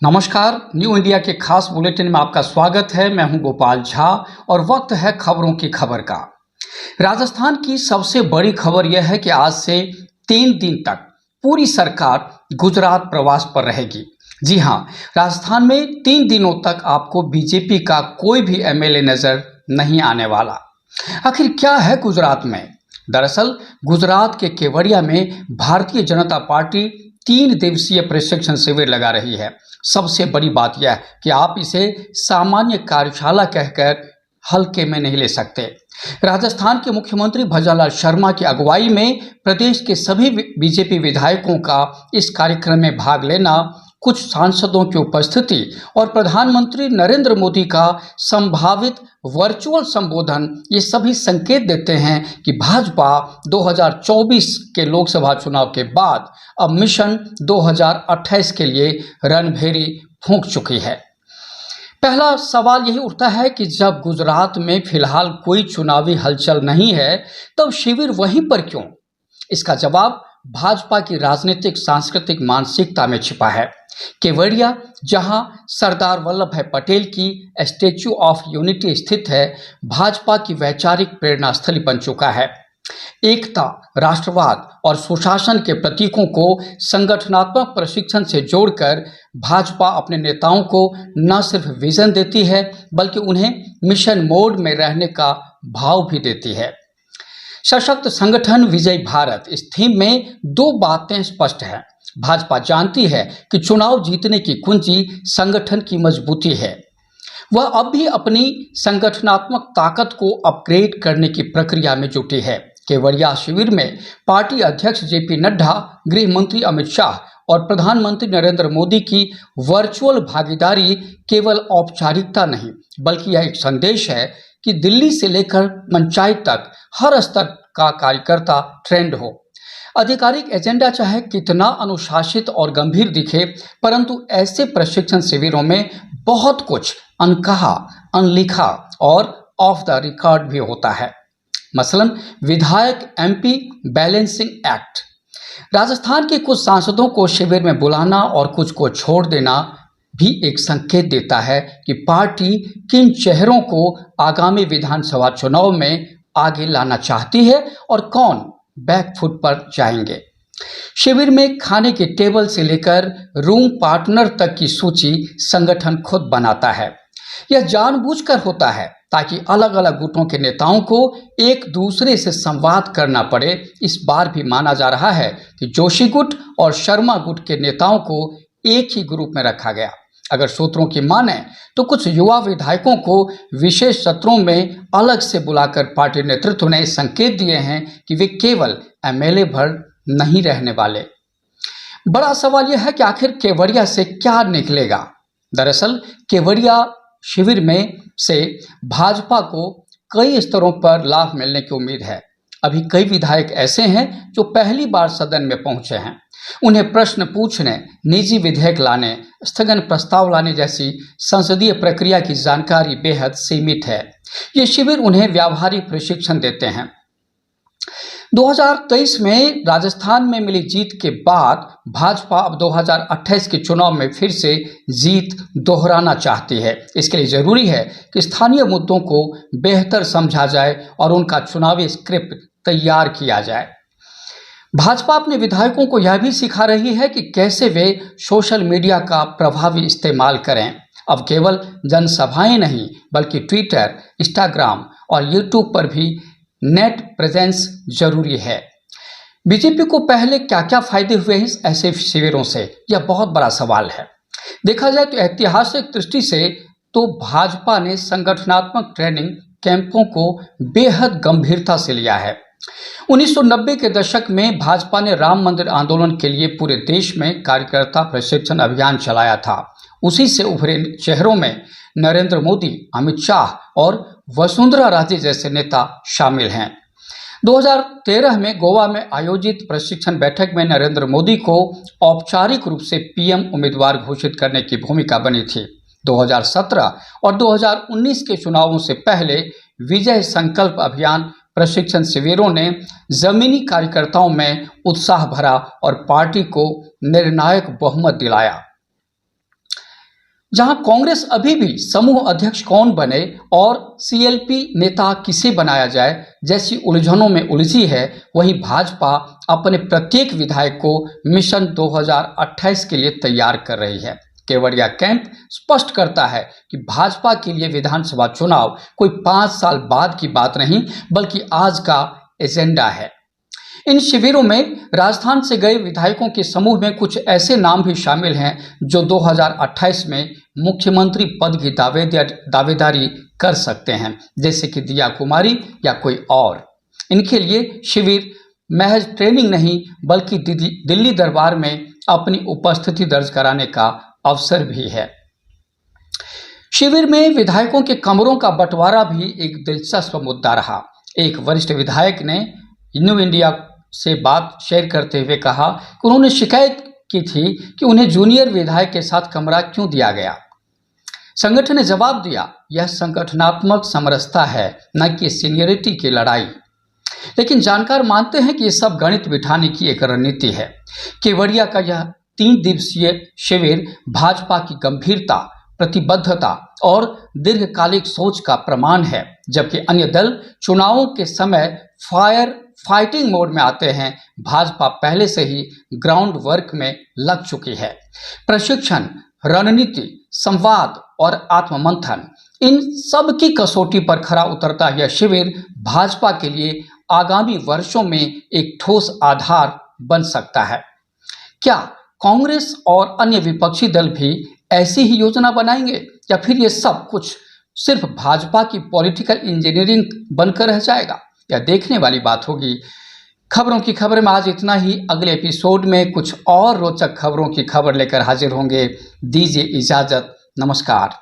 नमस्कार। New India के खास बुलेटिन में आपका स्वागत है। मैं हूं गोपाल झा और वक्त है खबरों की खबर का। राजस्थान की सबसे बड़ी खबर यह है कि आज से 3 दिन तक पूरी सरकार गुजरात प्रवास पर रहेगी। जी हां, राजस्थान में 3 दिनों तक आपको बीजेपी का कोई भी एमएलए नजर नहीं आने वाला। आखिर क्या है गुजरात में? दरअसल गुजरात के केवड़िया में भारतीय जनता पार्टी 3 दिवसीय प्रशिक्षण शिविर लगा रही है। सबसे बड़ी बात यह है कि आप इसे सामान्य कार्यशाला कहकर हल्के में नहीं ले सकते। राजस्थान के मुख्यमंत्री भजनलाल शर्मा की अगुवाई में प्रदेश के सभी बीजेपी विधायकों का इस कार्यक्रम में भाग लेना, कुछ सांसदों की उपस्थिति और प्रधानमंत्री नरेंद्र मोदी का संभावित वर्चुअल संबोधन, ये सभी संकेत देते हैं कि भाजपा 2024 के लोकसभा चुनाव के बाद अब मिशन 2028 के लिए रणभेरी फूंक चुकी है। पहला सवाल यही उठता है कि जब गुजरात में फिलहाल कोई चुनावी हलचल नहीं है, तब शिविर वहीं पर क्यों? इसका जवाब भाजपा की राजनीतिक सांस्कृतिक मानसिकता में छिपा है। केवड़िया, जहां सरदार वल्लभ भाई पटेल की स्टैच्यू ऑफ यूनिटी स्थित है, भाजपा की वैचारिक प्रेरणा स्थली बन चुका है। एकता, राष्ट्रवाद और सुशासन के प्रतीकों को संगठनात्मक प्रशिक्षण से जोड़कर भाजपा अपने नेताओं को न सिर्फ विजन देती है, बल्कि उन्हें मिशन मोड में रहने का भाव भी देती है। सशक्त संगठन विजयी भारत, इस थीम में 2 बातें स्पष्ट हैं। भाजपा जानती है कि चुनाव जीतने की कुंजी संगठन की मजबूती है। वह अब भी अपनी संगठनात्मक ताकत को अपग्रेड करने की प्रक्रिया में जुटी है। केवड़िया शिविर में पार्टी अध्यक्ष जेपी नड्डा, गृह मंत्री अमित शाह और प्रधानमंत्री नरेंद्र मोदी की वर्चुअल भागीदारी केवल औपचारिकता नहीं, बल्कि यह एक संदेश है कि दिल्ली से लेकर पंचायत तक हर स्तर का कार्यकर्ता ट्रेंड हो। आधिकारिक एजेंडा चाहे कितना अनुशासित और गंभीर दिखे, परंतु ऐसे प्रशिक्षण शिविरों में बहुत कुछ अनकहा, अनलिखा और ऑफ द रिकॉर्ड भी होता है। मसलन विधायक एमपी बैलेंसिंग एक्ट। राजस्थान के कुछ सांसदों को शिविर में बुलाना और कुछ को छोड़ देना भी एक संकेत देता है कि पार्टी किन चेहरों को आगामी विधानसभा चुनाव में आगे लाना चाहती है और कौन बैकफुट पर जाएंगे। शिविर में खाने के टेबल से लेकर रूम पार्टनर तक की सूची संगठन खुद बनाता है। यह जानबूझकर होता है ताकि अलग अलग गुटों के नेताओं को एक दूसरे से संवाद करना पड़े। इस बार भी माना जा रहा है कि जोशी गुट और शर्मा गुट के नेताओं को एक ही ग्रुप में रखा गया। अगर सूत्रों की माने तो कुछ युवा विधायकों को विशेष सत्रों में अलग से बुलाकर पार्टी नेतृत्व ने संकेत दिए हैं कि वे केवल एमएलए भर नहीं रहने वाले। बड़ा सवाल यह है कि आखिर केवड़िया से क्या निकलेगा। दरअसल केवड़िया शिविर में से भाजपा को कई स्तरों पर लाभ मिलने की उम्मीद है। अभी कई विधायक ऐसे हैं जो पहली बार सदन में पहुंचे हैं। उन्हें प्रश्न पूछने, निजी विधेयक लाने, स्थगन प्रस्ताव लाने जैसी संसदीय प्रक्रिया की जानकारी बेहद सीमित है। ये शिविर उन्हें व्यावहारिक प्रशिक्षण देते हैं। 2023 में राजस्थान में मिली जीत के बाद भाजपा अब 2028 के चुनाव में फिर से जीत दोहराना चाहती है। इसके लिए जरूरी है कि स्थानीय मुद्दों को बेहतर समझा जाए और उनका चुनावी स्क्रिप्ट तैयार किया जाए। भाजपा अपने विधायकों को यह भी सिखा रही है कि कैसे वे सोशल मीडिया का प्रभावी इस्तेमाल करें। अब केवल जनसभाएं नहीं, बल्कि ट्विटर, इंस्टाग्राम और यूट्यूब पर भी नेट प्रेजेंस जरूरी है। बीजेपी को पहले क्या क्या फायदे हुए हैं ऐसे शिविरों से, यह बहुत बड़ा सवाल है। देखा जाए तो ऐतिहासिक दृष्टि से तो भाजपा ने संगठनात्मक ट्रेनिंग कैंपों को बेहद गंभीरता से लिया है। 1990 के दशक में भाजपा ने राम मंदिर आंदोलन के लिए पूरे देश में कार्यकर्ता प्रशिक्षण अभियान चलाया था। उसी से उभरे चेहरों में नरेंद्र मोदी, अमित शाह और वसुंधरा राजे जैसे नेता शामिल हैं। 2013 में गोवा में आयोजित प्रशिक्षण बैठक में नरेंद्र मोदी को औपचारिक रूप से पीएम उम्मीदवार घोषित करने की भूमिका बनी थी। 2017 और 2019 के चुनावों से पहले विजय संकल्प अभियान प्रशिक्षण शिविरों ने जमीनी कार्यकर्ताओं में उत्साह भरा और पार्टी को निर्णायक बहुमत दिलाया। जहां कांग्रेस अभी भी समूह अध्यक्ष कौन बने और सीएलपी नेता किसे बनाया जाए जैसी उलझनों में उलझी है, वहीं भाजपा अपने प्रत्येक विधायक को मिशन 2028 के लिए तैयार कर रही है। केवड़िया कैंप स्पष्ट करता है कि भाजपा के लिए विधानसभा चुनाव कोई 5 साल बाद की बात नहीं, बल्कि आज का एजेंडा है। इन शिविरों में राजस्थान से गए विधायकों के समूह में कुछ ऐसे नाम भी शामिल हैं जो 2028 में मुख्यमंत्री पद की दावेदारी कर सकते हैं, जैसे कि दिया कुमारी या कोई और। इनके लिए शिविर महज ट्रेनिंग नहीं, बल्कि दिल्ली दरबार में अपनी उपस्थिति दर्ज कराने का अवसर भी है। शिविर में विधायकों के कमरों का बंटवारा भी एक दिलचस्प मुद्दा रहा। एक वरिष्ठ विधायक ने न्यू इंडिया से बात शेयर करते हुए कहा कि उन्होंने शिकायत की थी कि उन्हें जूनियर विधायक के साथ कमरा क्यों दिया गया। संगठन ने जवाब दिया, यह संगठनात्मक समरसता है, न कि सीनियरिटी की लड़ाई। लेकिन जानकार मानते हैं कि यह सब गणित बिठाने की एक रणनीति है। केवड़िया का यह 3 दिवसीय शिविर भाजपा की गंभीरता, प्रतिबद्धता और दीर्घकालिक सोच का प्रमाण है। जबकि अन्य दल चुनावों के समय फाइटिंग मोड में आते हैं, भाजपा पहले से ही ग्राउंड वर्क में लग चुकी है। प्रशिक्षण, रणनीति, संवाद और आत्ममंथन, इन सब की कसौटी पर खरा उतरता यह शिविर भाजपा के लिए आगामी वर्षों में एक ठोस आधार बन सकता है। क्या कांग्रेस और अन्य विपक्षी दल भी ऐसी ही योजना बनाएंगे, या फिर ये सब कुछ सिर्फ भाजपा की पॉलिटिकल इंजीनियरिंग बनकर रह जाएगा? यह देखने वाली बात होगी। खबरों की खबर में आज इतना ही। अगले एपिसोड में कुछ और रोचक खबरों की खबर लेकर हाजिर होंगे। दीजिए इजाजत। नमस्कार।